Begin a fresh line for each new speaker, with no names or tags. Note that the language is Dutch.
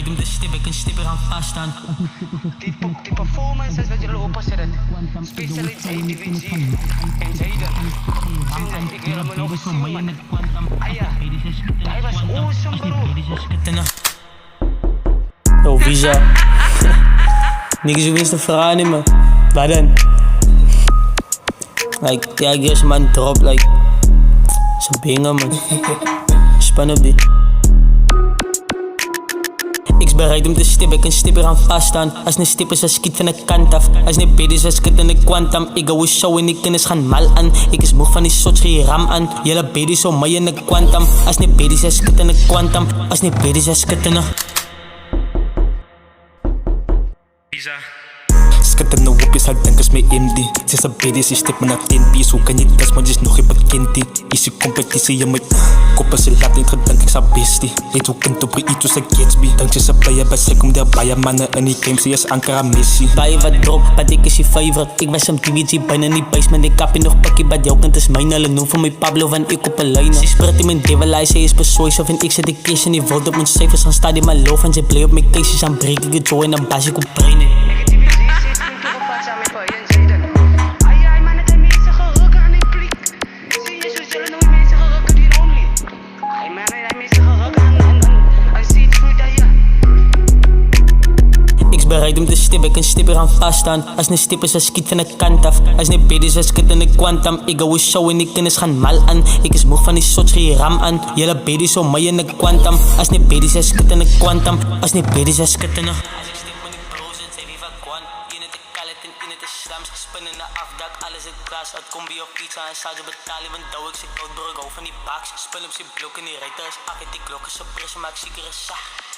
bereid om te stippen, ik kan stippen gaan vaststaan.
Die performances wat jullie opzetten, speciaal iets individu en zijden. Sinds ik wil me nog zien, man. Hij was awesome, bro.
Yo, Visa. Niggas hoe winst te vragen, man. Waar dan? Like, ja, ik eerst man drop, like. Zo'n binger, man. Span op die. Ik is bereid om te stippen, ik kan stippen gaan vaststaan. Als een stipper ze skiet van de kant af. Als een baby ze skit in de kwantam. Ik hou show en die kennis gaan mal aan. Ik is moeg van die sots, geen ram aan. Jelle baby zo mij in de kwantam. Als een baby ze skit in de kwantam. Als een baby ze skit in de...
Skat in de whoopjes, hij denkt is mijn MD. Ze is een BD, ze stipt me naar 10 pies. Hoe kan je dat, maar die is nog geen bekendie. Is je competitie, je moet koppen, ze laat niet gedank, ik zou bestie. Weet hoe kind op iets, dus ik Gatsby. Dank je ze player, bij ze komt er bij mannen in die games, ze is Ankara Messi.
Bij wat drop, wat ik is je favorite. Ik was een TVG, bijna in die basement. Ik heb je nog pakje, bij jouw kant is mijn. Hulle noem voor mij Pablo, van ik op een lijn. Ze sprit in mijn devil, ze is persuasive. En ik zet de cash en die wordt op mijn cijfers gaan staan in mijn loof. En ze play op mijn cases, aan breek ik het zo en dan bas ik op brainen. Bereid om te stippen, ik kan stippen gaan vaststaan. Als een stipper ze skiet van de kant af. Als een baby ze skit in de kwantam. Ik hou show en die kennis gaan mal aan. Ik is moeg van die sots, geen ram aan. Jelle baby zo mij in de kwantam. Als een baby ze skit in de kwantam. Als een baby ze skit in de... Als ik stip met die bros en zei wie van Kwan. In het kalet en in het slams. Spinnen naar afdak, alles in glas. Uit combi op pizza en saus betalen. Want douw ik zit koud, bro, ik hou van die baks. Spul op zijn blok en die rijter is af. En die klok is op pres, maak zeker een zacht.